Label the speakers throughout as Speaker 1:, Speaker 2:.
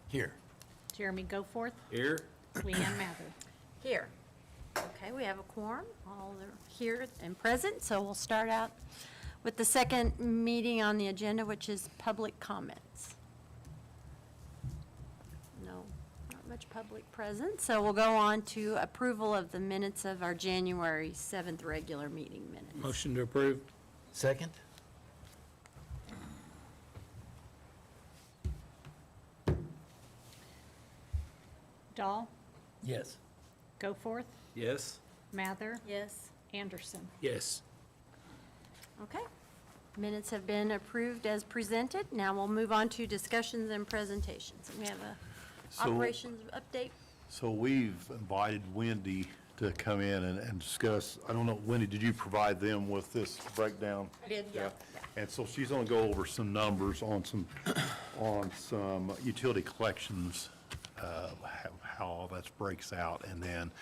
Speaker 1: Here.
Speaker 2: Jeremy Goforth,
Speaker 1: Here.
Speaker 2: Leanne Mather.
Speaker 3: Here. Okay, we have a quorum, all are here and present, so we'll start out with the second meeting on the agenda, which is public comments. No, not much public present, so we'll go on to approval of the minutes of our January 7th regular meeting minutes.
Speaker 1: Motion to approve. Second.
Speaker 2: Dahl,
Speaker 1: Yes.
Speaker 2: Goforth,
Speaker 1: Yes.
Speaker 2: Mather,
Speaker 3: Yes.
Speaker 2: Anderson.
Speaker 1: Yes.
Speaker 3: Okay. Minutes have been approved as presented. Now we'll move on to discussions and presentations. We have a
Speaker 4: So-
Speaker 3: operations update.
Speaker 4: So we've invited Wendy to come in and discuss, I don't know, Wendy, did you provide them with this breakdown?
Speaker 3: I did, yeah.
Speaker 4: And so she's gonna go over some numbers on some utility collections, how all that breaks out, and then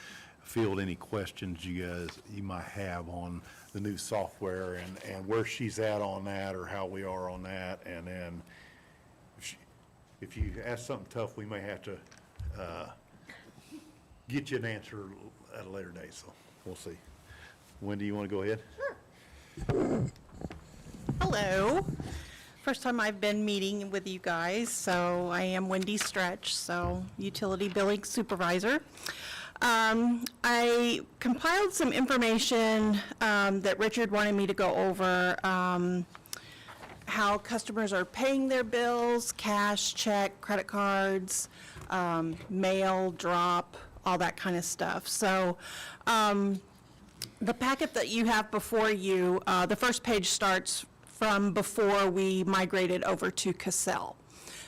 Speaker 4: field any questions you might have on the new software and where she's at on that, or how we are on that, and then if you ask something tough, we may have to get you an answer at a later date, so we'll see. Wendy, you want to go ahead?
Speaker 5: Hello. First time I've been meeting with you guys, so I am Wendy Stretch, so utility billing supervisor. I compiled some information that Richard wanted me to go over, how customers are paying their bills, cash, check, credit cards, mail, drop, all that kind of stuff. So the packet that you have before you, the first page starts from before we migrated over to Cassell.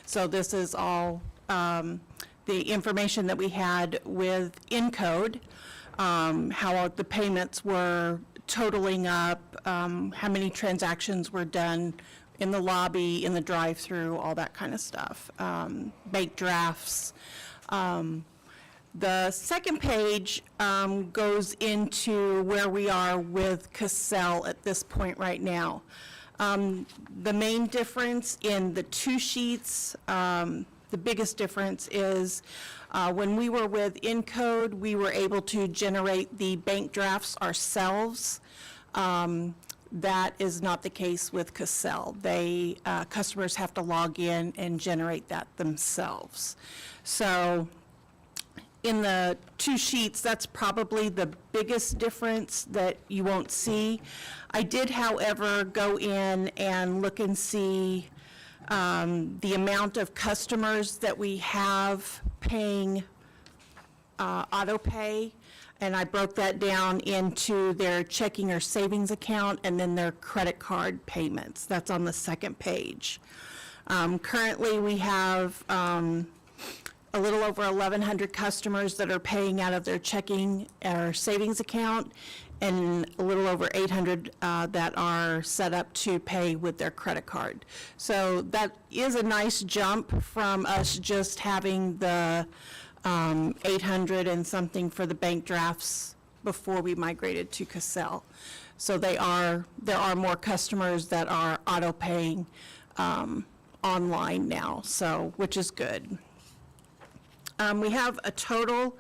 Speaker 5: So this is all the information that we had with Encode, how the payments were totaling up, how many transactions were done in the lobby, in the drive-through, all that kind of stuff, bank drafts. The second page goes into where we are with Cassell at this point right now. The main difference in the two sheets, the biggest difference is when we were with Encode, we were able to generate the bank drafts ourselves. That is not the case with Cassell. Customers have to log in and generate that themselves. So in the two sheets, that's probably the biggest difference that you won't see. I did, however, go in and look and see the amount of customers that we have paying auto pay, and I broke that down into their checking or savings account and then their credit card payments. That's on the second page. Currently, we have a little over 1,100 customers that are paying out of their checking or savings account, and a little over 800 that are set up to pay with their credit card. So that is a nice jump from us just having the 800 and something for the bank drafts before we migrated to Cassell. So there are more customers that are auto paying online now, so which is good. We have a total,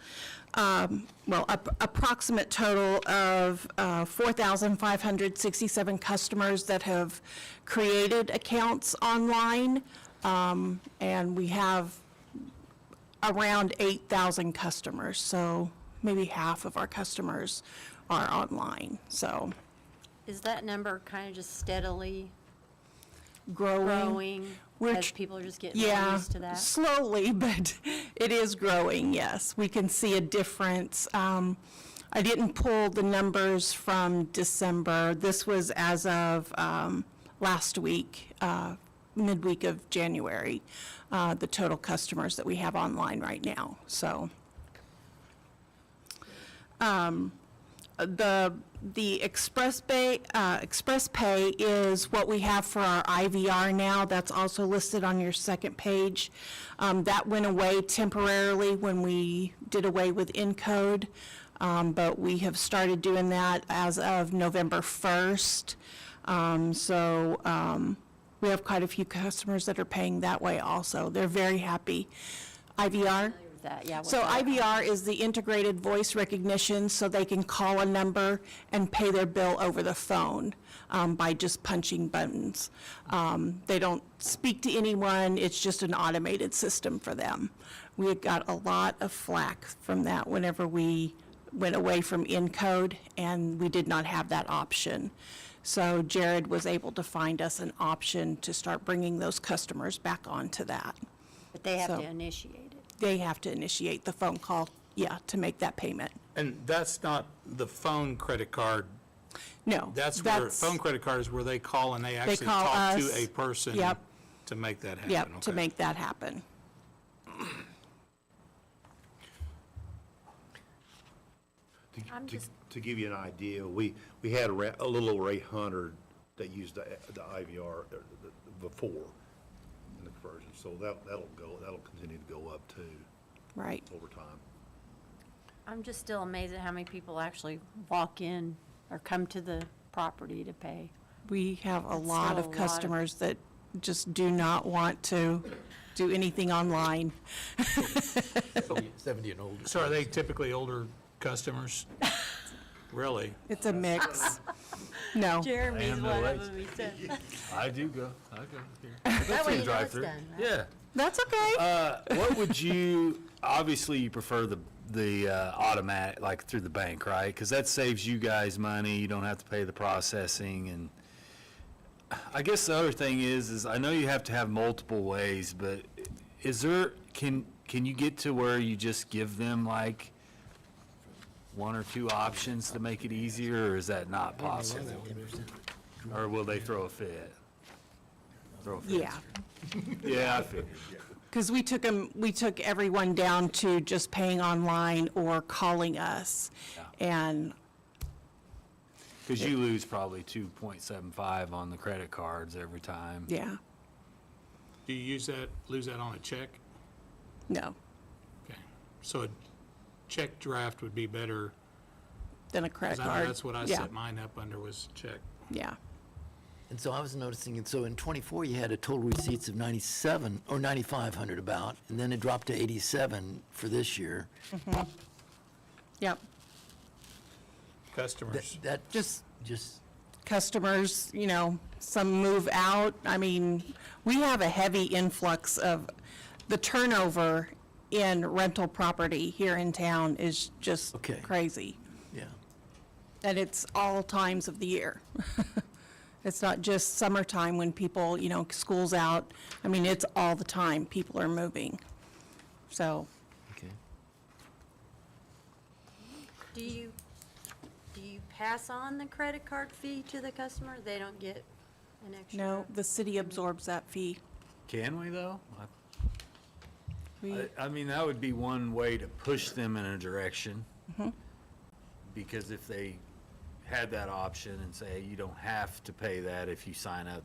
Speaker 5: approximate total of 4,567 customers that have created accounts online, and we have around 8,000 customers, so maybe half of our customers are online, so.
Speaker 3: Is that number kind of just steadily
Speaker 5: Growing.
Speaker 3: as people are just getting more
Speaker 5: Yeah,
Speaker 3: used to that?
Speaker 5: slowly, but it is growing, yes. We can see a difference. I didn't pull the numbers from December. This was as of last week, midweek of January, the total customers that we have online right now, so. The Express Pay is what we have for our IVR now. That's also listed on your second page. That went away temporarily when we did away with Encode, but we have started doing that as of November 1st. We have quite a few customers that are paying that way also. They're very happy. IVR?
Speaker 3: That, yeah.
Speaker 5: So
Speaker 3: what's that?
Speaker 5: IVR is the integrated voice recognition, so they can call a number and pay their bill over the phone by just punching buttons. They don't speak to anyone, it's just an automated system for them. We had got a lot of flack from that whenever we went away from Encode, and we did not have that option. So Jared was able to find us an option to start bringing those customers back onto that.
Speaker 3: But they have
Speaker 5: so-
Speaker 3: to initiate it.
Speaker 5: They have to initiate the phone call, yeah, to make that payment.
Speaker 6: And that's not the phone credit card.
Speaker 5: No.
Speaker 6: That's where, phone credit card is where they call and they actually
Speaker 5: call
Speaker 6: talk to
Speaker 5: us.
Speaker 6: a person
Speaker 5: Yep.
Speaker 6: to make that happen.
Speaker 5: Yep, to
Speaker 6: Okay.
Speaker 5: make that happen.
Speaker 3: I'm
Speaker 4: To
Speaker 3: just-
Speaker 4: to give you an idea, we had a little over 800 that used the IVR before in the conversion, so that'll continue to go up too
Speaker 5: Right.
Speaker 4: over time.
Speaker 3: I'm just still amazed at how many people actually walk in or come to the property to pay.
Speaker 5: We have a
Speaker 3: That's
Speaker 5: lot
Speaker 3: still
Speaker 5: of
Speaker 3: a lot of-
Speaker 5: customers that just do not want to do anything online.
Speaker 1: 70 and older.
Speaker 6: So are they typically older customers? Really?
Speaker 5: It's a mix. No.
Speaker 3: Jeremy's
Speaker 1: am no
Speaker 3: one of
Speaker 1: age.
Speaker 3: them, he said.
Speaker 1: I do go here.
Speaker 3: That way you know it's
Speaker 1: drive-through.
Speaker 3: done, right?
Speaker 1: Yeah.
Speaker 5: That's okay.
Speaker 7: What would you, obviously you prefer the automatic, like through the bank, right? Because that saves you guys money, you don't have to pay the processing, and I guess the other thing is I know you have to have multiple ways, but is there, can you get to where you just give them like one or two options to make it easier, or is that not possible? Or will they throw a fit? Throw a fit?
Speaker 5: Yeah.
Speaker 7: Yeah, I figured.
Speaker 5: Because we took everyone down to just paying online or calling us. And
Speaker 7: Because you lose probably 2.75 on the credit cards every time.
Speaker 5: yeah,
Speaker 6: Do you lose that on a check?
Speaker 5: no,
Speaker 6: Okay. So a check draft would be better,
Speaker 5: then a credit
Speaker 6: because I know
Speaker 5: card.
Speaker 6: that's what I
Speaker 5: Yeah,
Speaker 6: set mine up under was check.
Speaker 5: yeah.
Speaker 1: And so I was noticing, and so in '24, you had a total receipts of 97, or 9,500 about, and then it dropped to 87 for this year.
Speaker 5: Yep.
Speaker 6: Customers.
Speaker 1: That just,
Speaker 5: Customers, some move out. I mean, we have a heavy influx of, the turnover in rental property here in town is just
Speaker 1: Okay.
Speaker 5: crazy.
Speaker 1: yeah.
Speaker 5: And it's all times of the year. It's not just summertime when people, school's out. I mean, it's all the time. People are moving. So,
Speaker 1: Okay.
Speaker 3: Do you pass on the credit card fee to the customer? They don't get an extra?
Speaker 5: no, the city absorbs that fee.
Speaker 7: Can we, though?
Speaker 5: We,
Speaker 7: I mean, that would be one way to push them in a direction. Because if they had that option and say, you don't have to pay that if you sign up.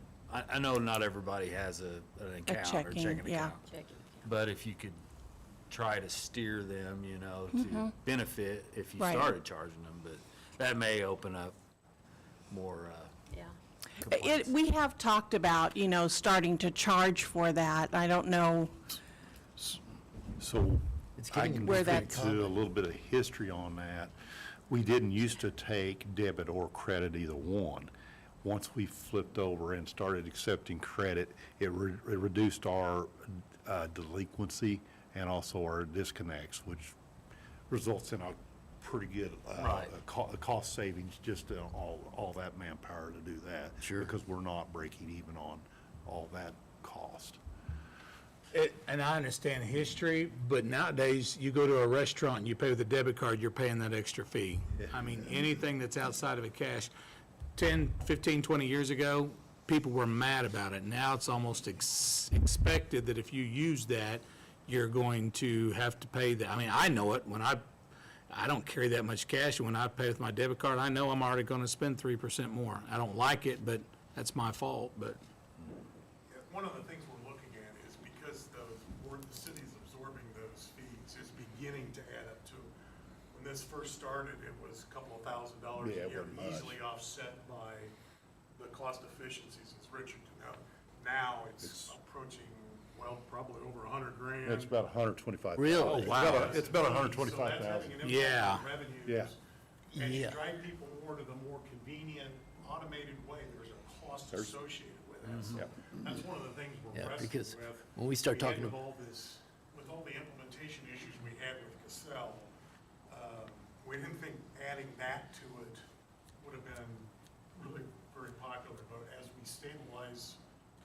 Speaker 7: I know not everybody has an account or
Speaker 5: checking,
Speaker 7: checking
Speaker 5: yeah.
Speaker 7: account.
Speaker 3: Checking.
Speaker 7: But if you could try to steer them, to benefit if you
Speaker 5: Right.
Speaker 7: started charging them, but that may open up more,
Speaker 3: Yeah.
Speaker 7: complaints.
Speaker 5: we have talked about, starting to charge for that. I don't know.
Speaker 4: So
Speaker 1: It's
Speaker 4: I
Speaker 1: getting
Speaker 4: can
Speaker 5: Where
Speaker 4: speak
Speaker 5: that's-
Speaker 4: to a little bit of history on that. We didn't used to take debit or credit, either one. Once we flipped over and started accepting credit, it reduced our delinquency and also our disconnects, which results in a pretty good cost savings just on all that manpower to do that.
Speaker 1: Sure.
Speaker 4: Because we're not breaking even on all that cost.
Speaker 6: And I understand history, but nowadays, you go to a restaurant and you pay with a debit card, you're paying that extra fee. I mean, anything that's outside of a cash, 10, 15, 20 years ago, people were mad about it. Now it's almost expected that if you use that, you're going to have to pay that. I mean, I know it when I don't carry that much cash. When I pay with my debit card, I know I'm already going to spend 3% more. I don't like it, but that's my fault, but.
Speaker 8: Yeah, one of the things we're looking at is because the city's absorbing those fees, is beginning to add up to, when this first started, it was a couple of $1,000s
Speaker 4: Yeah,
Speaker 8: a
Speaker 4: it
Speaker 8: year,
Speaker 4: wasn't much.
Speaker 8: easily offset by the cost efficiencies as Richard. Now it's approaching well, probably over 100 grand.
Speaker 4: It's about 125.
Speaker 1: Really?
Speaker 4: Oh,
Speaker 6: wow.
Speaker 4: It's about
Speaker 8: So
Speaker 4: 125,000.
Speaker 8: that's having an impact
Speaker 6: Yeah.
Speaker 8: on revenues.
Speaker 4: Yeah.
Speaker 8: As you
Speaker 1: Yeah.
Speaker 8: drive people more to the more convenient, automated way, there's a cost associated with that. So that's one of the things we're
Speaker 1: Yeah,
Speaker 8: wrestling
Speaker 1: because
Speaker 8: with.
Speaker 1: when we start
Speaker 8: We had
Speaker 1: talking
Speaker 8: with
Speaker 1: ab-
Speaker 8: all this, with all the implementation issues we had with Cassell, we didn't think adding that to it would have been really very popular, but as we stabilize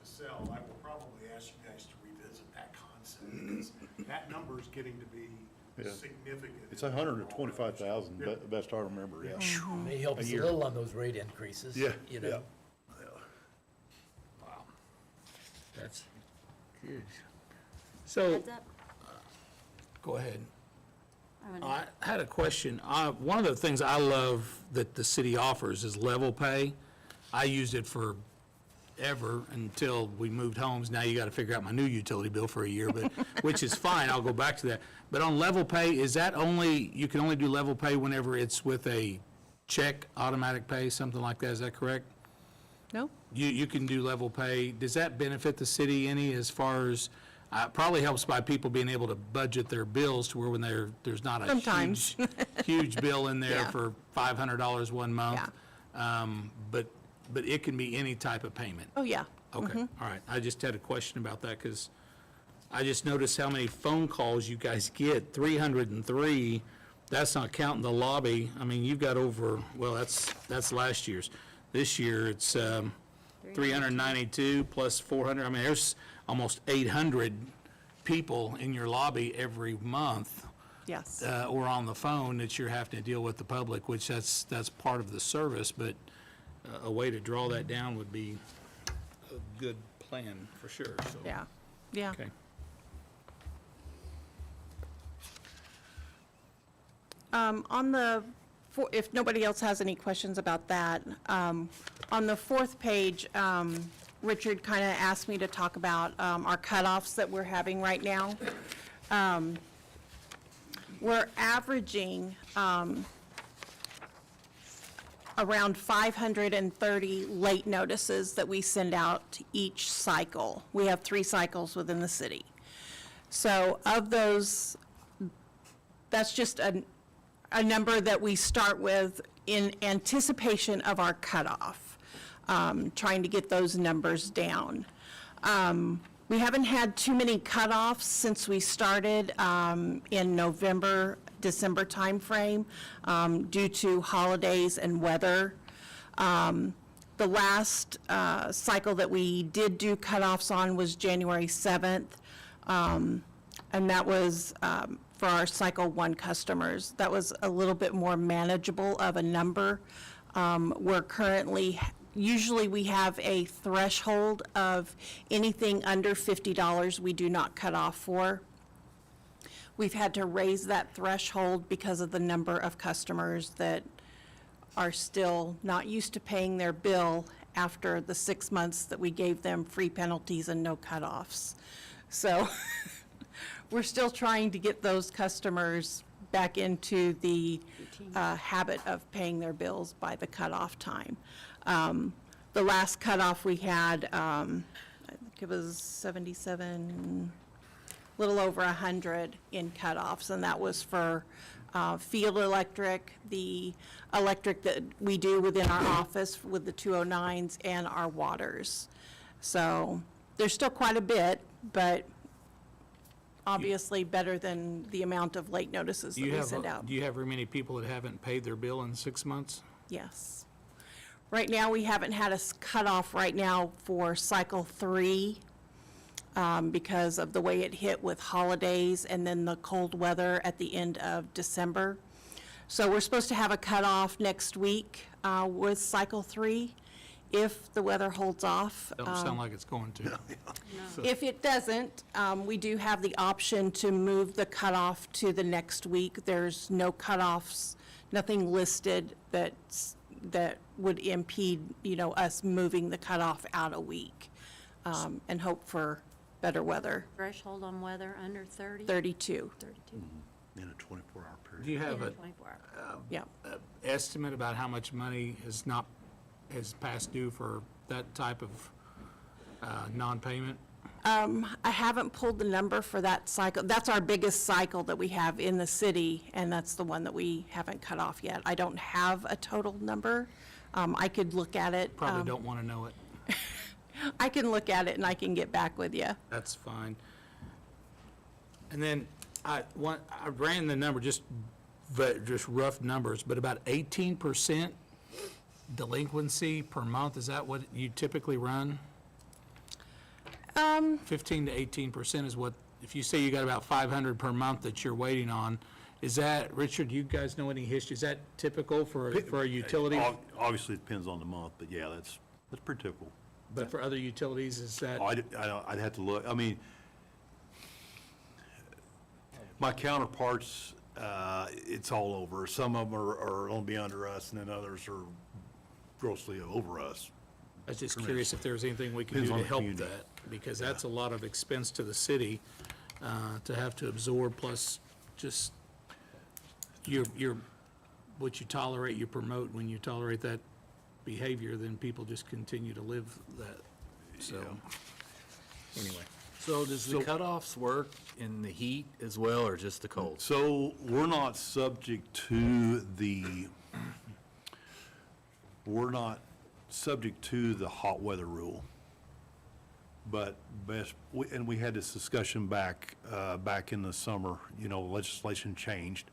Speaker 8: Cassell, I will probably ask you guys to revisit that concept, because that number is getting to be
Speaker 4: Yeah.
Speaker 8: significant.
Speaker 4: It's 125,000, best I remember, yeah.
Speaker 1: May help us a
Speaker 4: year.
Speaker 1: little on those rate increases.
Speaker 4: Yeah,
Speaker 1: You know?
Speaker 6: That's huge. So,
Speaker 3: Heads up.
Speaker 6: go ahead.
Speaker 3: I wanna-
Speaker 6: I had a question. One of the things I love that the city offers is level pay. I used it forever until we moved homes. Now you got to figure out my new utility bill for a year, but, which is fine, I'll go back to that. But on level pay, is that only, you can only do level pay whenever it's with a check, automatic pay, something like that, is that correct?
Speaker 5: No?
Speaker 6: You can do level pay. Does that benefit the city any as far as, probably helps by people being able to budget their bills to where when there's not a
Speaker 5: Sometimes.
Speaker 6: huge, huge bill in there
Speaker 5: Yeah.
Speaker 6: for $500 one month? But it can be any type of payment?
Speaker 5: Oh, yeah.
Speaker 6: Okay, all right. I just had a question about that because I just noticed how many phone calls you guys get, 303. That's not counting the lobby. I mean, you've got over, well, that's last year's. This year, it's 392 plus 400. I mean, there's almost 800 people in your lobby every month
Speaker 5: Yes.
Speaker 6: or on the phone that you're having to deal with the public, which that's part of the service, but a way to draw that down would be a good plan for sure, so.
Speaker 5: Yeah. Yeah.
Speaker 6: Okay.
Speaker 5: On the, if nobody else has any questions about that, on the fourth page, Richard kind of asked me to talk about our cutoffs that we're having right now. We're averaging around 530 late notices that we send out each cycle. We have 3 cycles within the city. So of those, that's just a number that we start with in anticipation of our cutoff, trying to get those numbers down. We haven't had too many cutoffs since we started in November, December timeframe due to holidays and weather. The last cycle that we did do cutoffs on was January 7th, and that was for our Cycle 1 customers. That was a little bit more manageable of a number. We're currently, usually we have a threshold of anything under $50 we do not cut off for. We've had to raise that threshold because of the number of customers that are still not used to paying their bill after the 6 months that we gave them free penalties and no cutoffs. So we're still trying to get those customers back into the habit of paying their bills by the cutoff time. The last cutoff we had, I think it was 77, little over 100 in cutoffs, and that was for field electric, the electric that we do within our office with the 209s, and our waters. So there's still quite a bit, but obviously better than the amount of late notices that we send out.
Speaker 6: Do you have very many people that haven't paid their bill in 6 months?
Speaker 5: Yes. Right now, we haven't had a cutoff right now for Cycle 3 because of the way it hit with holidays and then the cold weather at the end of December. So we're supposed to have a cutoff next week with Cycle 3 if the weather holds off.
Speaker 6: Don't sound like it's going to.
Speaker 5: If it doesn't, we do have the option to move the cutoff to the next week. There's no cutoffs, nothing listed that would impede, us moving the cutoff out a week, and hope for better weather.
Speaker 3: Threshold on weather under 30?
Speaker 5: 32,
Speaker 3: 32.
Speaker 4: In a 24-hour period.
Speaker 6: Do you have
Speaker 3: Yeah,
Speaker 6: an
Speaker 3: 24 hours.
Speaker 5: yeah.
Speaker 6: estimate about how much money has past due for that type of non-payment?
Speaker 5: I haven't pulled the number for that cycle. That's our biggest cycle that we have in the city, and that's the one that we haven't cut off yet. I don't have a total number. I could look at it.
Speaker 6: Probably don't want to know it.
Speaker 5: I can look at it and I can get back with you.
Speaker 6: That's fine. And then I ran the number, just rough numbers, but about 18% delinquency per month, is that what you typically run? 15 to 18% is what, if you say you got about 500 per month that you're waiting on, is that, Richard, you guys know any history, is that typical for a utility?
Speaker 4: Obviously, it depends on the month, but yeah, that's pretty typical.
Speaker 6: But for other utilities, is that?
Speaker 4: I'd have to look. I mean, my counterparts, it's all over. Some of them are going to be under us, and then others are grossly over us.
Speaker 6: I was just curious if there was anything we could do
Speaker 4: Depends on
Speaker 6: to
Speaker 4: the
Speaker 6: help
Speaker 4: community.
Speaker 6: that, because that's a lot of expense to the city to have to absorb, plus just your, what you tolerate, you promote. When you tolerate that behavior, then people just continue to live that, so, anyway.
Speaker 7: So does the cutoffs work in the heat as well, or just the cold?
Speaker 4: So we're not subject to the hot weather rule. But and we had this discussion back in the summer, legislation changed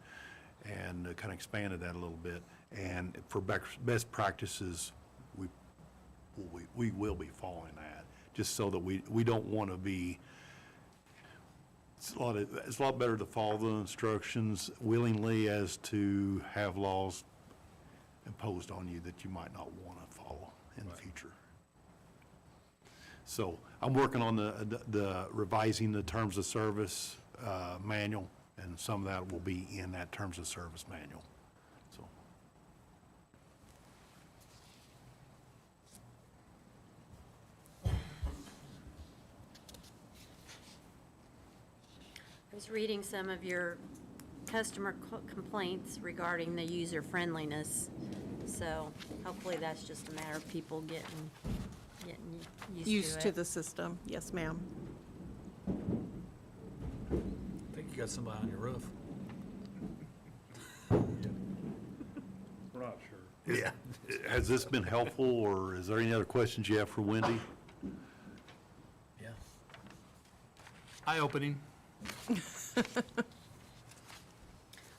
Speaker 4: and kind of expanded that a little bit. And for best practices, we will be following that, just so that we don't want to be, it's a lot better to follow the instructions willingly as to have laws imposed on you that you might not want to follow in the future. So I'm working on the revising the terms of service manual, and some of that will be in that terms of service manual, so.
Speaker 3: I was reading some of your customer complaints regarding the user friendliness, so hopefully that's just a matter of people getting used to
Speaker 5: To
Speaker 3: it.
Speaker 5: the system, yes, ma'am.
Speaker 7: I think you got somebody on your roof.
Speaker 4: We're not sure. Yeah. Has this been helpful, or is there any other questions you have for Wendy?
Speaker 7: Yeah.
Speaker 6: Eye-opening.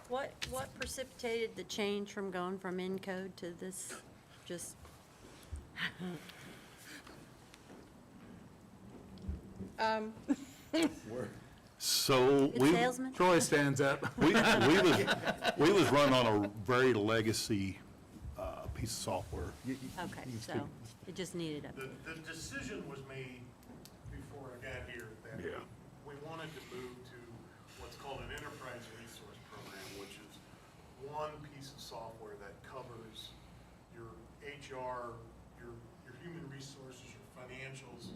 Speaker 3: What precipitated the change from going from Encode to this, just,
Speaker 4: So
Speaker 3: good
Speaker 4: we,
Speaker 3: salesman?
Speaker 6: Troy stands up.
Speaker 4: we was run on a very legacy piece of software.
Speaker 3: Okay, so it just needed a,
Speaker 8: The decision was made before I got here that
Speaker 4: Yeah.
Speaker 8: we wanted to move to what's called an enterprise resource program, which is one piece of software that covers your HR, your human resources, your financials.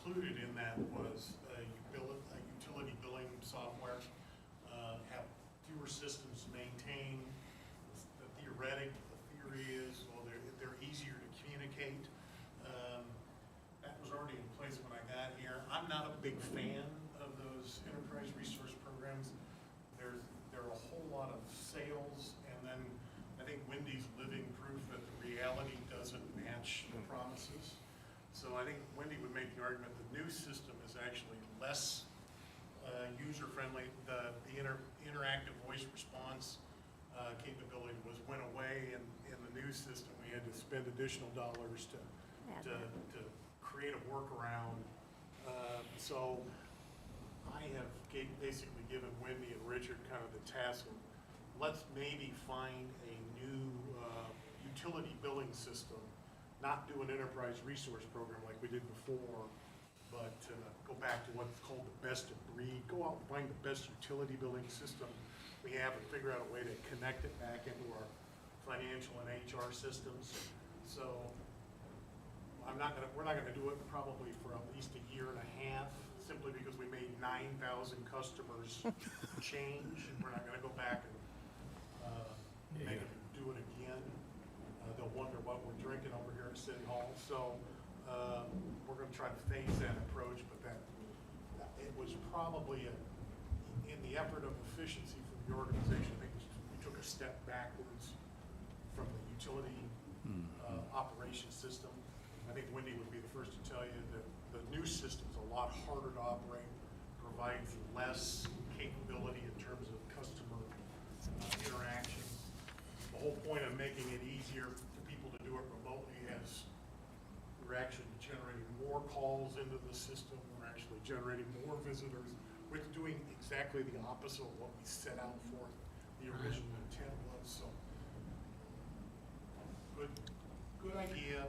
Speaker 8: Included in that was a utility billing software, have fewer systems to maintain. The theory is, well, they're easier to communicate. That was already in place when I got here. I'm not a big fan of those enterprise resource programs. There are a whole lot of sales, and then I think Wendy's living proof that the reality doesn't match the promises. So I think Wendy would make the argument the new system is actually less user-friendly. The interactive voice response capability went away in the new system. We had to spend additional dollars to create a workaround. So I have basically given Wendy and Richard kind of the task of, let's maybe find a new utility billing system, not do an enterprise resource program like we did before, but go back to what's called the best of breed. Go out and find the best utility billing system we have and figure out a way to connect it back into our financial and HR systems. So we're not gonna do it probably for at least a year and a half, simply because we made 9,000 customers change. We're not gonna go back and make them do it again. They'll wonder what we're drinking over here at City Hall. So we're gonna try to phase that approach, but it was probably in the effort of efficiency for the organization, I think we took a step backwards from the utility operation system. I think Wendy would be the first to tell you that the new system's a lot harder to operate, provides less capability in terms of customer interactions. The whole point of making it easier for people to do it remotely is we're actually generating more calls into the system, we're actually generating more visitors. We're doing exactly the opposite of what we set out for the original intent was, so. Good idea,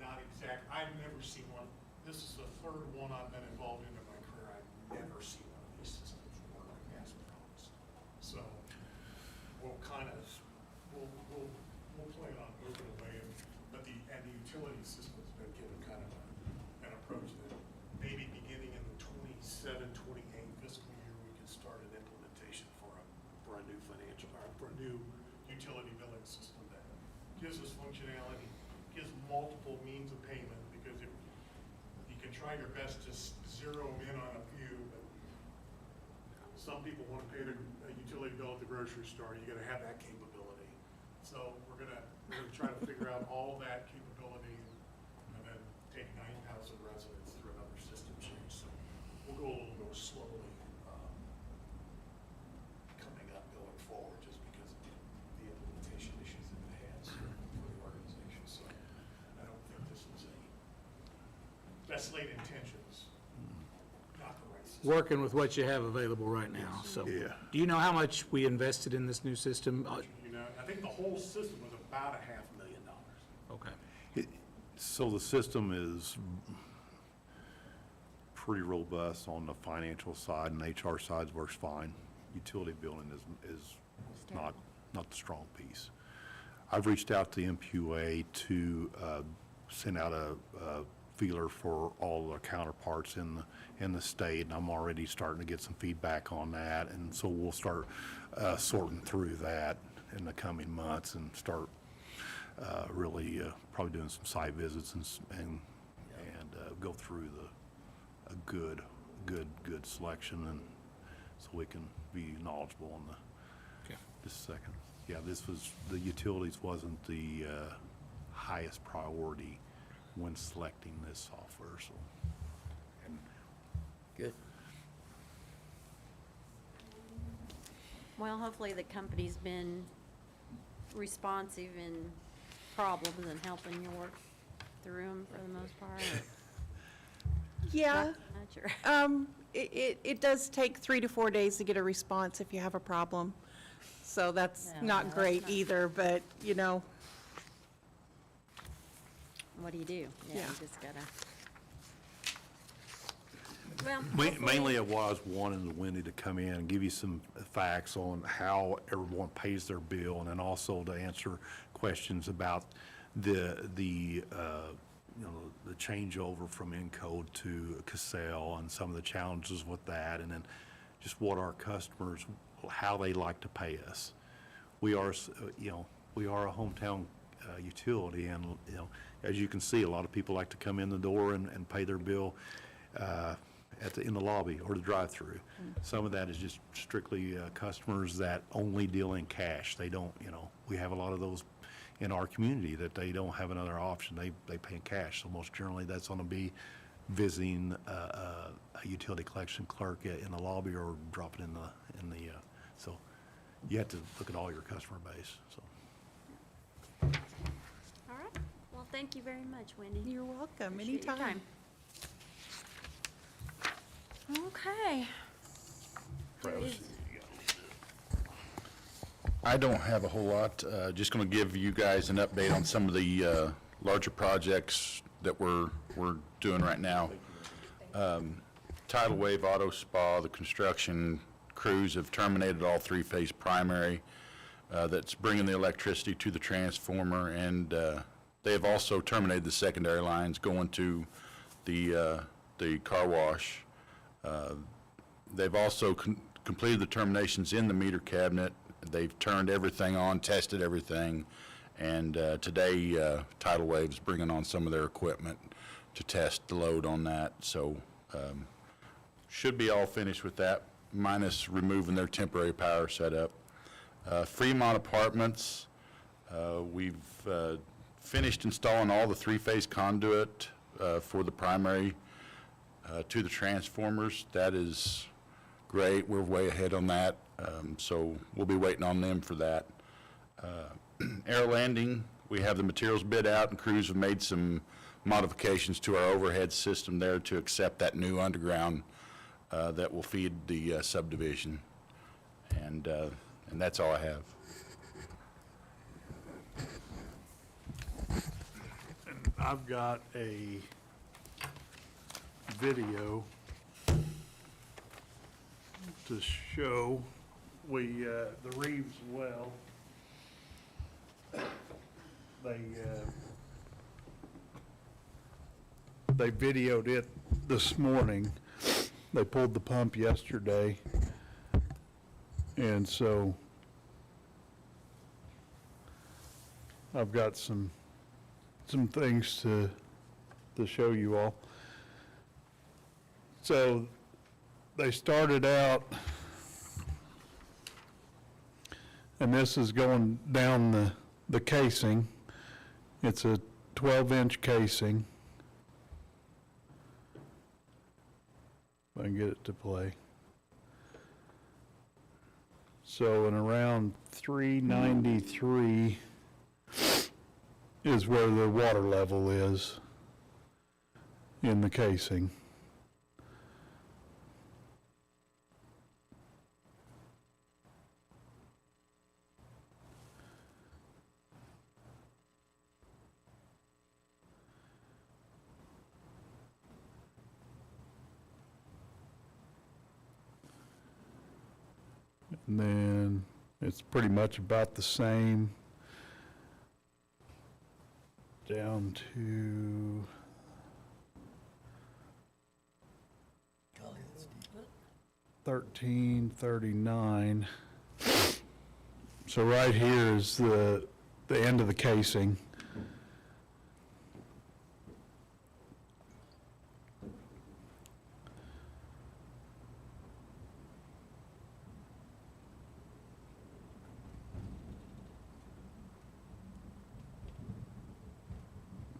Speaker 8: not exact. I've never seen one. This is the third one I've been involved in my career. I've never seen one of these systems work like gas promised. So we'll kind of, we'll plan on moving away. But the utility system's been given kind of an approach that maybe beginning in the 27, 28 fiscal year, we can start an implementation for a new financial, or for a new utility billing system that gives us functionality, gives multiple means of payment, because if you can try your best to zero in on a few, but some people want to pay their utility bill at the grocery store, you gotta have that capability. So we're gonna try to figure out all that capability and then take 9,000 residents through another system change. So we'll go a little more slowly coming up going forward, just because of the implementation issues that it has for the organization. So I don't think this was best laid intentions, not the right system.
Speaker 6: Working with what you have available right now, so.
Speaker 4: Yeah.
Speaker 6: Do you know how much we invested in this new system?
Speaker 8: You know, I think the whole system was about $500,000.
Speaker 6: Okay.
Speaker 4: So the system is pretty robust on the financial side, and HR side works fine. Utility billing is not the strong piece. I've reached out to MQA to send out a feeler for all the counterparts in the state, and I'm already starting to get some feedback on that, and so we'll start sorting through that in the coming months and start really probably doing some site visits and go through a good selection, and so we can be knowledgeable on the.
Speaker 6: Okay.
Speaker 4: Just a second. Yeah, the utilities wasn't the highest priority when selecting this software, so. And
Speaker 1: Good.
Speaker 3: Well, hopefully the company's been responsive in problems and helping you work through them for the most part.
Speaker 5: Yeah.
Speaker 3: Not sure.
Speaker 5: It does take 3 to 4 days to get a response if you have a problem. So that's
Speaker 3: Yeah,
Speaker 5: not
Speaker 3: that's
Speaker 5: great
Speaker 3: not-
Speaker 5: either, but, you know,
Speaker 3: What do? Yeah,
Speaker 5: Yeah.
Speaker 3: you just gotta. Well,
Speaker 4: mainly it was wanting Wendy to come in and give you some facts on how everyone pays their bill, and then also to answer questions about the changeover from Encode to Cassell and some of the challenges with that, and then just what our customers, how they like to pay us. We are, we are a hometown utility, and, as you can see, a lot of people like to come in the door and pay their bill in the lobby or the drive-through. Some of that is just strictly customers that only deal in cash. They don't, we have a lot of those in our community that they don't have another option. They pay in cash. So most generally, that's going to be visiting a utility collection clerk in the lobby or dropping in the. So you have to look at all your customer base. So.
Speaker 3: all right. Well, thank you very much, Wendy.
Speaker 5: you're welcome,
Speaker 3: Appreciate your
Speaker 5: anytime.
Speaker 3: time. Okay.
Speaker 9: I don't have a whole lot. Just going to give you guys an update on some of the larger projects that we're doing right now. Tidal Wave Auto Spa, the construction crews have terminated all three-phase primary. That's bringing the electricity to the transformer, and they have also terminated the secondary lines going to the car wash. They've also completed the terminations in the meter cabinet. They've turned everything on, tested everything, And today, Tidal Wave's bringing on some of their equipment to test the load on that. So should be all finished with that, minus removing their temporary power setup. Fremont Apartments, we've finished installing all the three-phase conduit for the primary to the transformers. That is great. We're way ahead on that, so we'll be waiting on them for that. Air Landing, we have the materials bid out, and crews have made some modifications to our overhead system there to accept that new underground that will feed the subdivision. And that's all I have.
Speaker 4: I've got a video to show the Reeves well. They videoed it this morning. They pulled the pump yesterday. And so I've got some things to show you all. So they started out, and this is going down the casing. It's a 12-inch casing. If I can get it to play. So in around 393 is where the water level is in the casing. And then it's pretty much about the same down to 1339. So right here is the end of the casing.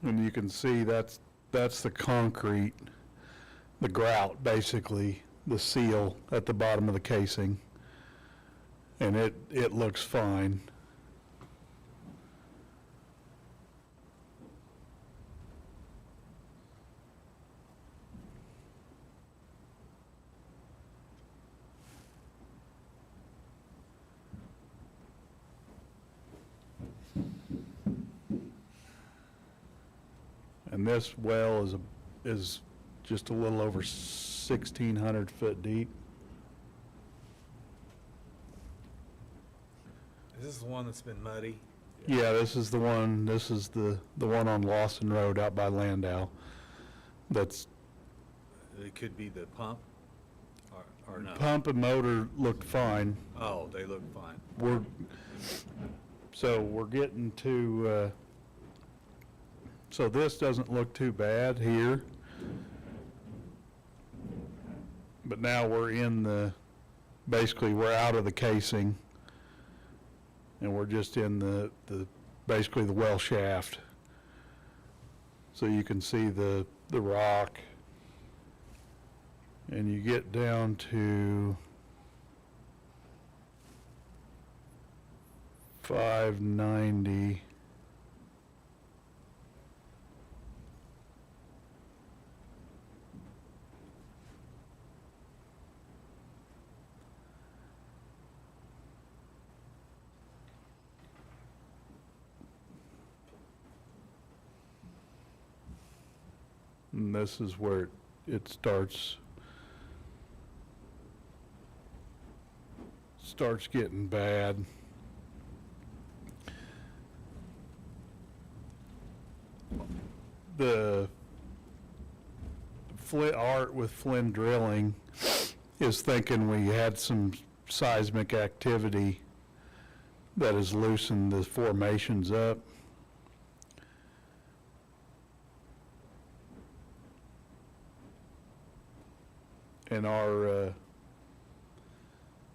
Speaker 4: And you can see that's the concrete, the grout, basically, the seal at the bottom of the casing. And it looks fine. And this well is just a little over 1,600 foot deep.
Speaker 10: Is this the one that's been muddy?
Speaker 4: Yeah, this is the one. This is the one on Lawson Road out by Landau. That's
Speaker 10: It could be the pump, or no?
Speaker 4: pump and motor looked fine.
Speaker 10: Oh, they look fine.
Speaker 4: We're getting to. So this doesn't look too bad here. But now we're in basically we're out of the casing. And we're just in basically the well shaft. So you can see the rock. And you get down to 590. And this is where it starts getting bad. The Art with Flynn Drilling is thinking we had some seismic activity
Speaker 11: that has loosened the formations up. And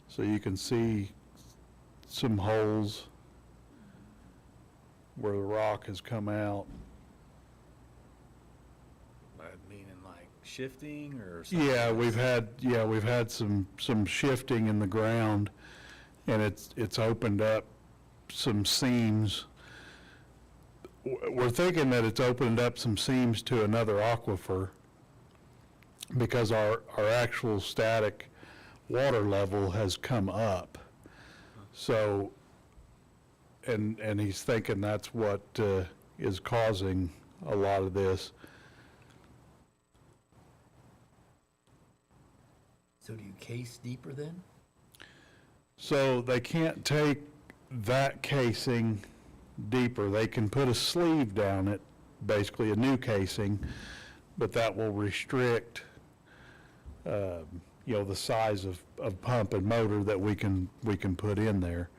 Speaker 11: so you can see some holes where the rock has come out.
Speaker 7: Meaning like shifting or something?
Speaker 11: Yeah, we've had some shifting in the ground, and it's opened up some seams. We're thinking that it's opened up some seams to another aquifer because our actual static water level has come up. So, and he's thinking that's what is causing a lot of this.
Speaker 1: So do you case deeper then?
Speaker 11: So they can't take that casing deeper. They can put a sleeve down it, basically a new casing, but that will restrict, the size of pump and motor that we can put in there.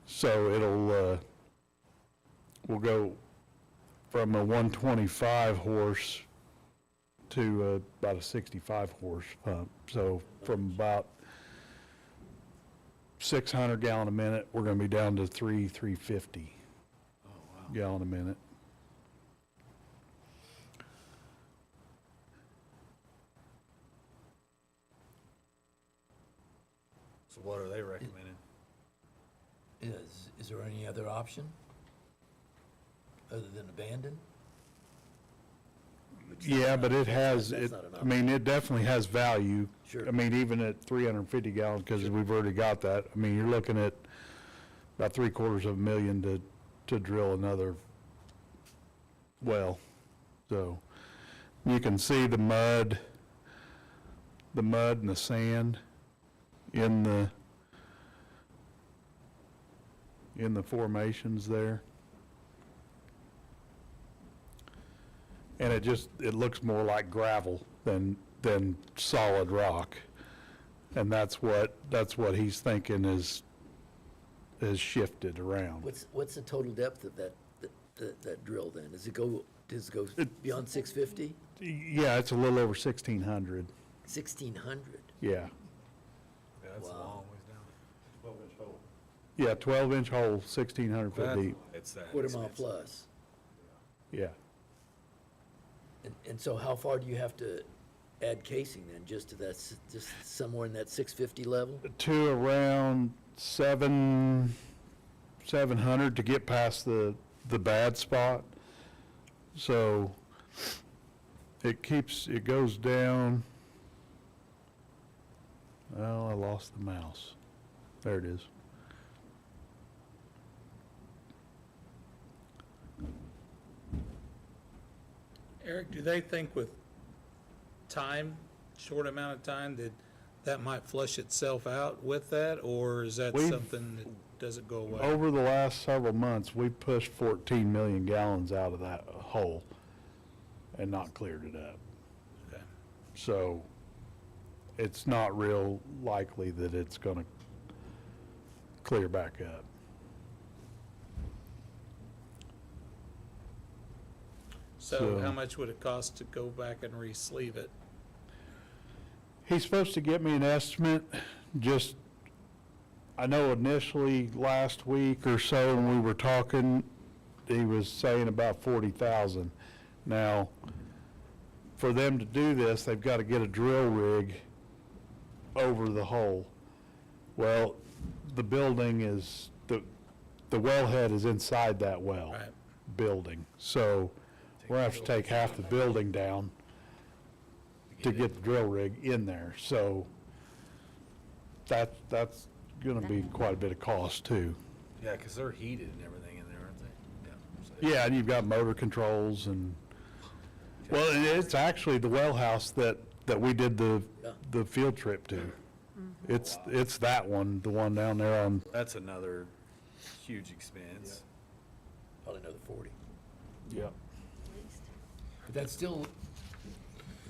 Speaker 11: So we'll go from a 125 horse to about a 65 horse pump. So from about 600 gallon a minute, we're going to be down to 350 gallon a minute.
Speaker 7: So what are they recommending?
Speaker 1: Is there any other option other than abandon?
Speaker 11: Yeah, but it has,
Speaker 1: That's
Speaker 11: it,
Speaker 1: not an
Speaker 11: I mean, it definitely has value.
Speaker 1: Sure.
Speaker 11: I mean, even at 350 gallons, because we've already got that. I mean, you're looking at about $750,000 to drill another well. So you can see the mud and the sand in the formations there. And it looks more like gravel than solid rock. And that's what he's thinking has shifted around.
Speaker 1: What's the total depth of that drill then? Does it go beyond 650?
Speaker 11: Yeah, it's a little over 1,600.
Speaker 1: 1,600?
Speaker 11: Yeah.
Speaker 7: Yeah, that's a
Speaker 1: Wow.
Speaker 7: long ways down.
Speaker 4: 12-inch hole.
Speaker 11: Yeah, 12-inch hole, 1,600 foot
Speaker 7: That's-
Speaker 11: deep.
Speaker 7: It's that
Speaker 1: Quarter mile
Speaker 7: expensive.
Speaker 1: plus.
Speaker 11: Yeah.
Speaker 1: And so how far do you have to add casing then, just to that, just somewhere in that 650 level?
Speaker 11: To around 700 to get past the bad spot. So it goes down. Oh, I lost the mouse. There it is.
Speaker 6: Eric, do they think with time, short amount of time, that might flush itself out with that? Or is that
Speaker 11: We've-
Speaker 6: something that doesn't go away?
Speaker 11: Over the last several months, we've pushed 14 million gallons out of that hole and not cleared it up.
Speaker 6: Okay.
Speaker 11: So it's not real likely that it's going to clear back up.
Speaker 6: So
Speaker 11: So-
Speaker 6: how much would it cost to go back and re-sleeve it?
Speaker 11: He's supposed to get me an estimate, just, I know initially last week or so when we were talking, he was saying about 40,000. Now, for them to do this, they've got to get a drill rig over the hole. Well, the building is, the wellhead is inside that well
Speaker 6: Right.
Speaker 11: building. So we're gonna have to take half the building down to get the drill rig in there. So that's gonna be quite a bit of cost too.
Speaker 7: Yeah, because they're heated and everything in there, aren't they? Yeah. So-
Speaker 11: Yeah, and you've got motor controls and, well, and it's actually the well house that we did the field trip to. It's that one, the one down there on,
Speaker 7: That's another huge expense.
Speaker 1: Probably another 40.
Speaker 11: yeah.
Speaker 1: But that's still,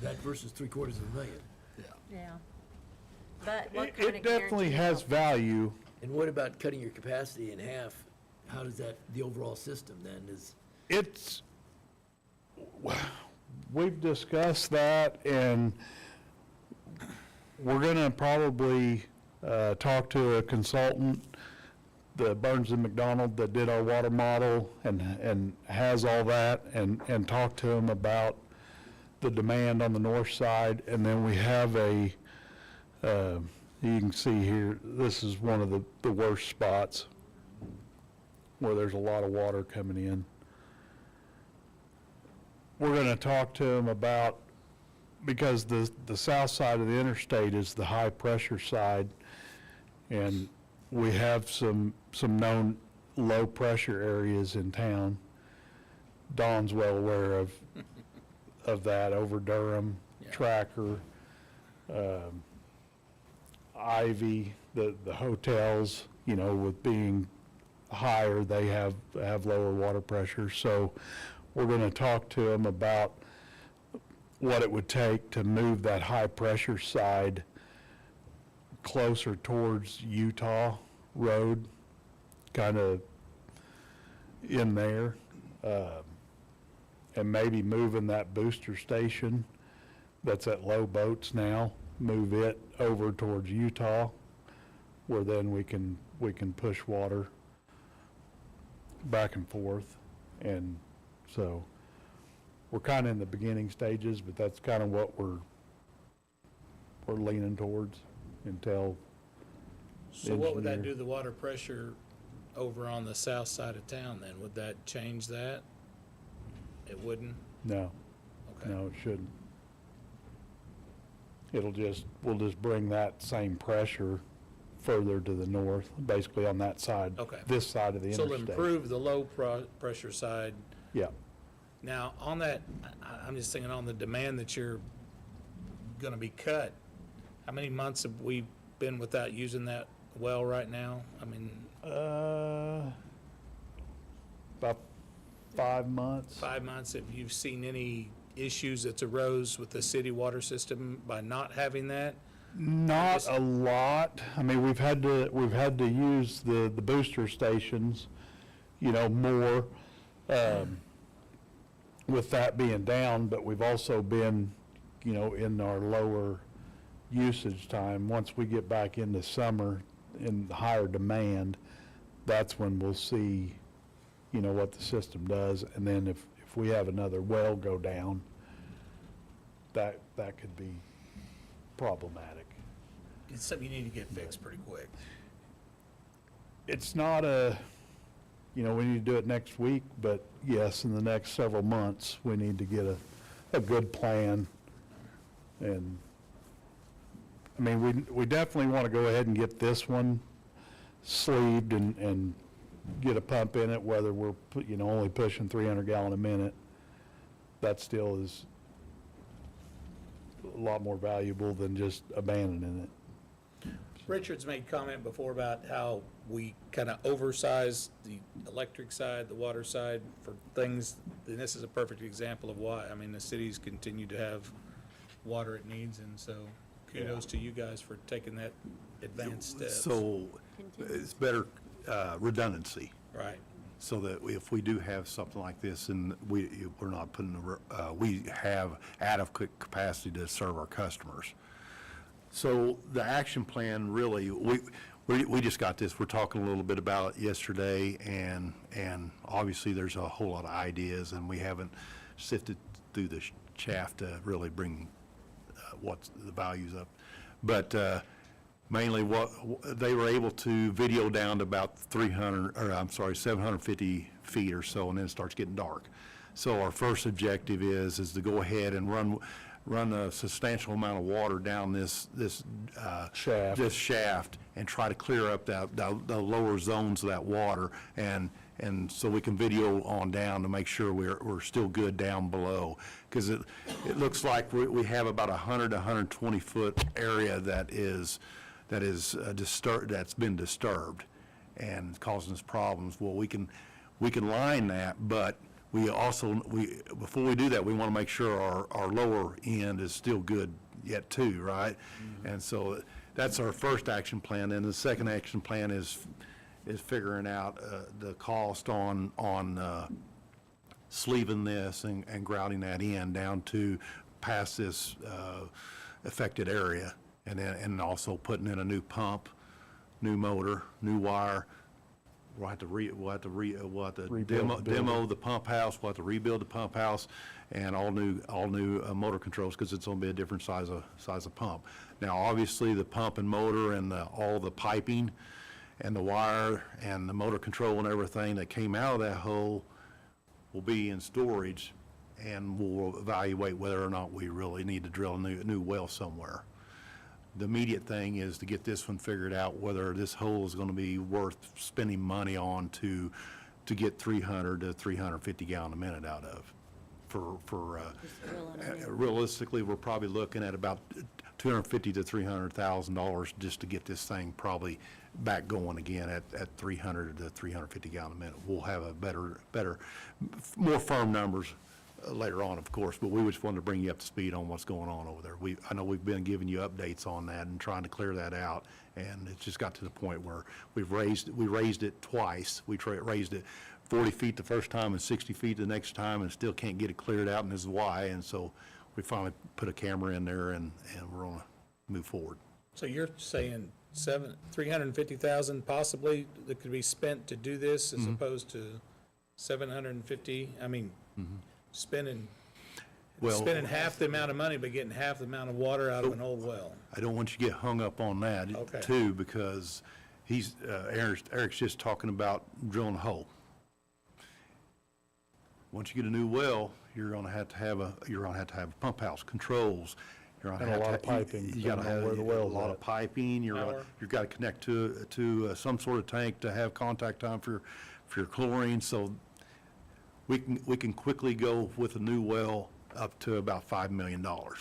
Speaker 1: that versus $750,000.
Speaker 3: Yeah. But what kind
Speaker 11: It
Speaker 3: of
Speaker 11: definitely
Speaker 3: guarantee
Speaker 11: has
Speaker 3: will-
Speaker 11: value.
Speaker 1: And what about cutting your capacity in half? How does that, the overall system then is,
Speaker 11: It's, we've discussed that, and we're gonna probably talk to a consultant, the Burns and McDonald, that did our water model and has all that, and talk to them about the demand on the north side. And then we have a, you can see here, this is one of the worst spots where there's a lot of water coming in. We're gonna talk to them about, because the south side of the interstate is the high pressure side, and we have some known low pressure areas in town. Dawn's well aware of that, over Durham, Tracker, Ivy, the hotels, you know, with being higher, they have lower water pressure. So we're gonna talk to them about what it would take to move that high pressure side closer towards Utah Road, kind of in there. And maybe moving that booster station that's at Low Boats now, move it over towards Utah, where then we can push water back and forth. And so we're kind of in the beginning stages, but that's kind of what we're leaning towards until.
Speaker 6: So what would that
Speaker 11: engineer-
Speaker 6: do the water pressure over on the south side of town then? Would that change that? It wouldn't?
Speaker 11: No,
Speaker 6: Okay.
Speaker 11: no, it shouldn't. We'll just bring that same pressure further to the north, basically on that side.
Speaker 6: Okay.
Speaker 11: This side of the
Speaker 6: So it'll
Speaker 11: interstate.
Speaker 6: improve the low pressure side.
Speaker 11: Yeah.
Speaker 6: Now, on that, I'm just thinking on the demand that you're gonna be cut, how many months have we been without using that well right now? I mean,
Speaker 11: About 5 months.
Speaker 6: 5 months, have you seen any issues that's arose with the city water system by not having that?
Speaker 11: Not a lot. I mean, we've had to use the booster stations, you know, more, with that being down, but we've also been, you know, in our lower usage time. Once we get back into summer in higher demand, that's when we'll see, you know, what the system does. And then if we have another well go down, that could be problematic.
Speaker 6: It's something you need to get fixed pretty quick.
Speaker 11: It's not you know, we need to do it next week, but yes, in the next several months, we need to get a good plan. And, I mean, we definitely want to go ahead and get this one sleeved and get a pump in it, whether we're, you know, only pushing 300 gallon a minute. That still is a lot more valuable than just abandoning it.
Speaker 6: Richard's made comment before about how we kind of oversize the electric side, the water side for things, and this is a perfect example of why. I mean, the cities continue to have water it needs, and so kudos to you guys for taking that advanced step.
Speaker 4: So it's better redundancy,
Speaker 6: Right.
Speaker 4: so that if we do have something like this and we're not putting, we have adequate capacity to serve our customers. So the action plan, really, we just got this, we're talking a little bit about it yesterday, and obviously there's a whole lot of ideas, and we haven't sifted through the chaff to really bring what's the values up. But mainly what, they were able to video down to about 750 feet or so, and then it starts getting dark. So our first objective is to go ahead and run a substantial amount of water down this
Speaker 11: Shaft.
Speaker 4: this shaft and try to clear up the lower zones of that water, and so we can video on down to make sure we're still good down below. Because it looks like we have about 100 to 120 foot area that is disturbed, that's been disturbed and causing us problems. Well, we can line that, but we also, before we do that, we want to make sure our lower end is still good yet too, right? And so that's our first action plan, and the second action plan is figuring out the cost on sleeving this and grouting that in down to past this affected area, and then, and also putting in a new pump, new motor, new wire. We'll have to demo the pump house, we'll have to rebuild the pump house, and all new motor controls, because it's gonna be a different size of pump. Now, obviously, the pump and motor and all the piping and the wire and the motor control and everything that came out of that hole will be in storage, and we'll evaluate whether or not we really need to drill a new well somewhere. The immediate thing is to get this one figured out, whether this hole is gonna be worth spending money on to get 300 to 350 gallon a minute out of. Realistically, we're probably looking at about $250,000 to $300,000 just to get this thing probably back going again at 300 to 350 gallon a minute. We'll have a better, more firm numbers later on, of course, but we just wanted to bring you up to speed on what's going on over there. I know we've been giving you updates on that and trying to clear that out, and it just got to the point where we raised it twice. We raised it 40 feet the first time and 60 feet the next time, and still can't get it cleared out, and this is why. And so we finally put a camera in there, and we're gonna move forward.
Speaker 6: So you're saying 350,000 possibly that could be spent to do this as opposed to 750? I mean, spending half the amount of money but getting half the amount of water out of an old well.
Speaker 4: I don't want you to get hung up on that,
Speaker 6: Okay.
Speaker 4: too, because Eric's just talking about drilling a hole. Once you get a new well, you're gonna have to have a pump house, controls. You're gonna
Speaker 11: And a
Speaker 4: have
Speaker 11: lot
Speaker 4: to-
Speaker 11: of piping,
Speaker 4: You gotta
Speaker 11: depending on
Speaker 4: have
Speaker 11: where the well's
Speaker 4: a lot
Speaker 11: at.
Speaker 4: of piping,
Speaker 6: Power.
Speaker 4: you've gotta connect to some sort of tank to have contact time for your chlorine, so we can quickly go with a new well up to about $5 million.
Speaker 3: Wow.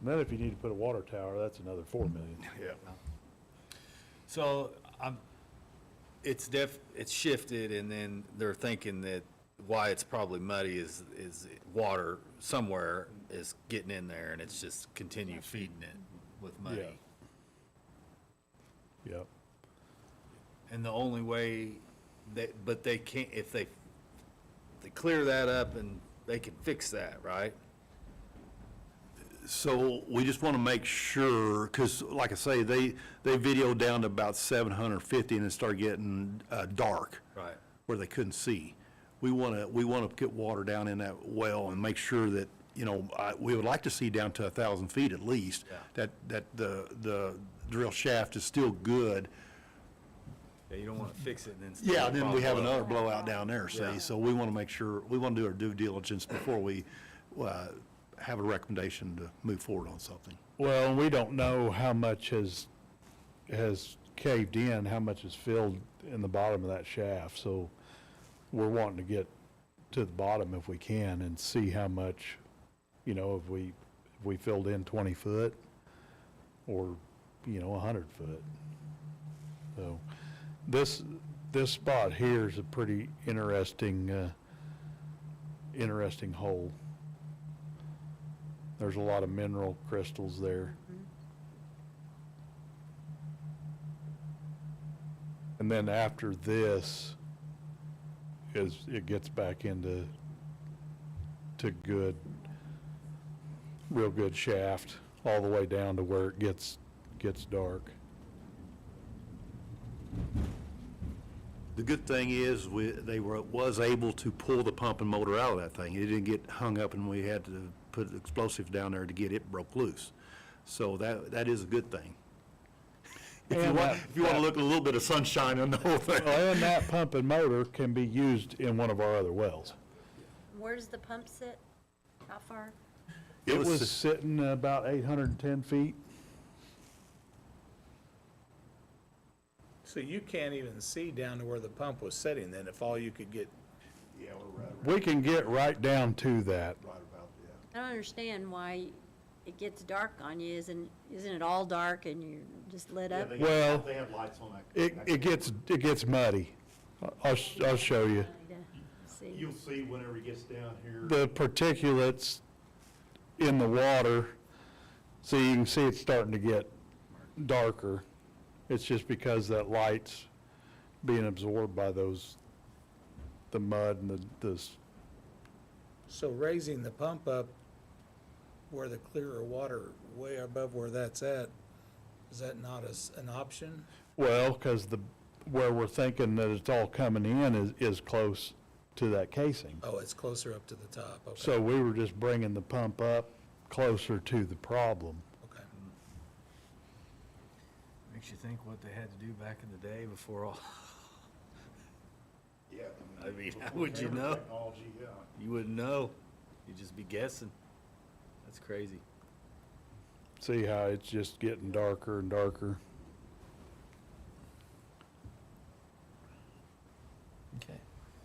Speaker 11: And then if you need to put a water tower, that's another $4 million.
Speaker 4: Yeah.
Speaker 7: So it's shifted, and then they're thinking that why it's probably muddy is water somewhere is getting in there, and it's just continue feeding it with muddy.
Speaker 11: Yep.
Speaker 7: And the only way but they can't, if they clear that up, and they can fix that, right?
Speaker 4: So we just want to make sure, because like I say, they videoed down to about 750 and it started getting dark.
Speaker 7: Right.
Speaker 4: Where they couldn't see. We want to get water down in that well and make sure that, we would like to see down to 1,000 feet at least.
Speaker 7: Yeah.
Speaker 4: That the drill shaft is still good.
Speaker 7: Yeah, you don't want to fix it and then.
Speaker 4: Yeah, and then we have
Speaker 7: blow
Speaker 4: another
Speaker 7: up.
Speaker 4: blowout down there,
Speaker 7: Yeah.
Speaker 4: see? So we want to make sure, we want to do our due diligence before we have a recommendation to move forward on something.
Speaker 11: Well, we don't know how much has caved in, how much is filled in the bottom of that shaft, so we're wanting to get to the bottom if we can and see how much, if we filled in 20 foot or, 100 foot. So this spot here is a pretty interesting hole. There's a lot of mineral crystals there. And then after this it gets back into real good shaft, all the way down to where it gets dark.
Speaker 4: The good thing is, was able to pull the pump and motor out of that thing. It didn't get hung up, and we had to put explosives down there to get it broke loose. So that is a good thing. If you
Speaker 11: And
Speaker 4: want to look at a little bit of sunshine on the whole thing.
Speaker 11: Well, and that pump and motor can be used in one of our other wells.
Speaker 3: Where does the pump sit? How far?
Speaker 11: It was sitting about 810 feet.
Speaker 6: So you can't even see down to where the pump was sitting then, if all you could get.
Speaker 4: Yeah, we're right
Speaker 11: We can get right down to that.
Speaker 4: about,
Speaker 3: I don't understand why it gets dark on you. Isn't it all dark and you're just lit up?
Speaker 11: Well,
Speaker 4: They have lights on that.
Speaker 11: It gets muddy. I'll show you.
Speaker 3: see.
Speaker 4: You'll see whenever it gets down here.
Speaker 11: The particulates in the water, so you can see it's starting to get darker. It's just because that light's being absorbed by the mud and the
Speaker 6: So raising the pump up where the clearer water, way above where that's at, is that not an option?
Speaker 11: well, because where we're thinking that it's all coming in is close to that casing.
Speaker 6: Oh, it's closer up to the top, okay.
Speaker 11: So we were just bringing the pump up closer to the problem.
Speaker 6: Okay.
Speaker 7: Makes you think what they had to do back in the day before all,
Speaker 4: Yeah.
Speaker 7: I mean, how would you know?
Speaker 4: Technology, yeah.
Speaker 7: You wouldn't know. You'd just be guessing. That's crazy.
Speaker 11: See how it's just getting darker and darker.
Speaker 1: Okay.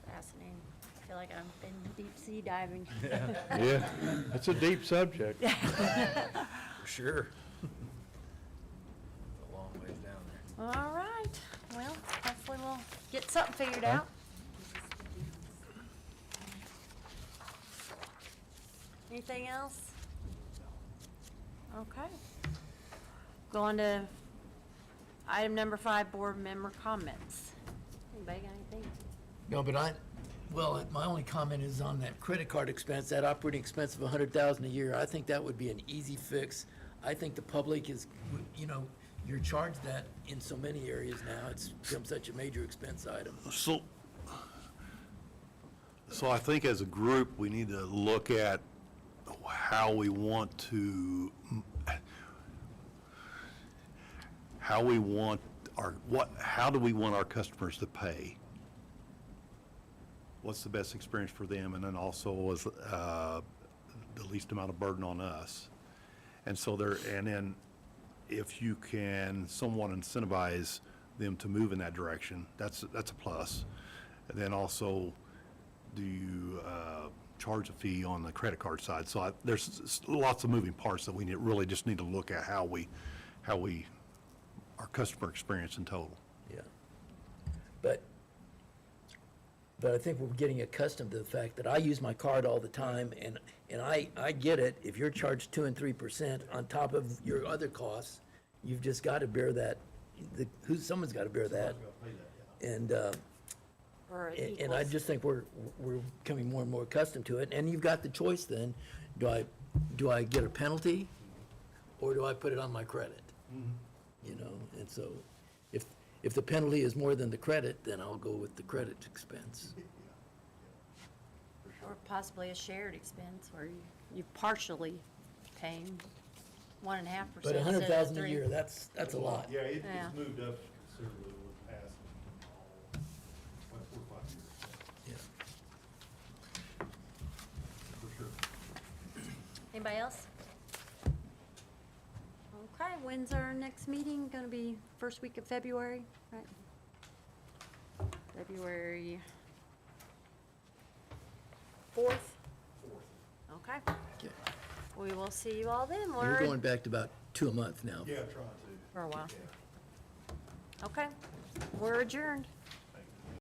Speaker 3: Fascinating. I feel like I've been deep sea diving.
Speaker 11: Yeah, it's a deep subject.
Speaker 7: For sure. A long ways down there.
Speaker 3: All right, well, hopefully we'll get something figured out. Anything else? Okay. Going to item number 5, board member comments. Anybody got anything?
Speaker 1: No, but my only comment is on that credit card expense, that operating expense of $100,000 a year. I think that would be an easy fix. I think the public is, you're charged that in so many areas now. It's become such a major expense item.
Speaker 4: So I think as a group, we need to look at how we want to, how do we want our customers to pay? What's the best experience for them, and then also was the least amount of burden on us? And so and then if you can somewhat incentivize them to move in that direction, that's a plus. And then also, do you charge a fee on the credit card side? So there's lots of moving parts that we really just need to look at how we, our customer experience in total.
Speaker 1: Yeah. But I think we're getting accustomed to the fact that I use my card all the time, and I get it. If you're charged 2% and 3% on top of your other costs, you've just got to bear that. Someone's got to bear that. And
Speaker 3: Or it
Speaker 1: and I
Speaker 3: equals-
Speaker 1: just think we're becoming more and more accustomed to it. And you've got the choice then. Do I get a penalty, or do I put it on my credit? And so if the penalty is more than the credit, then I'll go with the credit expense.
Speaker 3: Or possibly a shared expense where you partially paying 1.5%
Speaker 1: But
Speaker 3: instead of
Speaker 1: 100,000 a
Speaker 3: 3.
Speaker 1: year, that's a lot.
Speaker 4: Yeah, it's
Speaker 3: Yeah.
Speaker 4: moved up considerably over the past, like 4 or 5 years.
Speaker 1: Yeah.
Speaker 4: For sure.
Speaker 3: Anybody else? Okay, when's our next meeting? Gonna be first week of February, right? February 4th? Okay,
Speaker 1: Okay.
Speaker 3: we will see you all then.
Speaker 1: We're going back to about 2 a month now.
Speaker 4: Yeah, trying to.
Speaker 3: For a while. Okay, we're adjourned.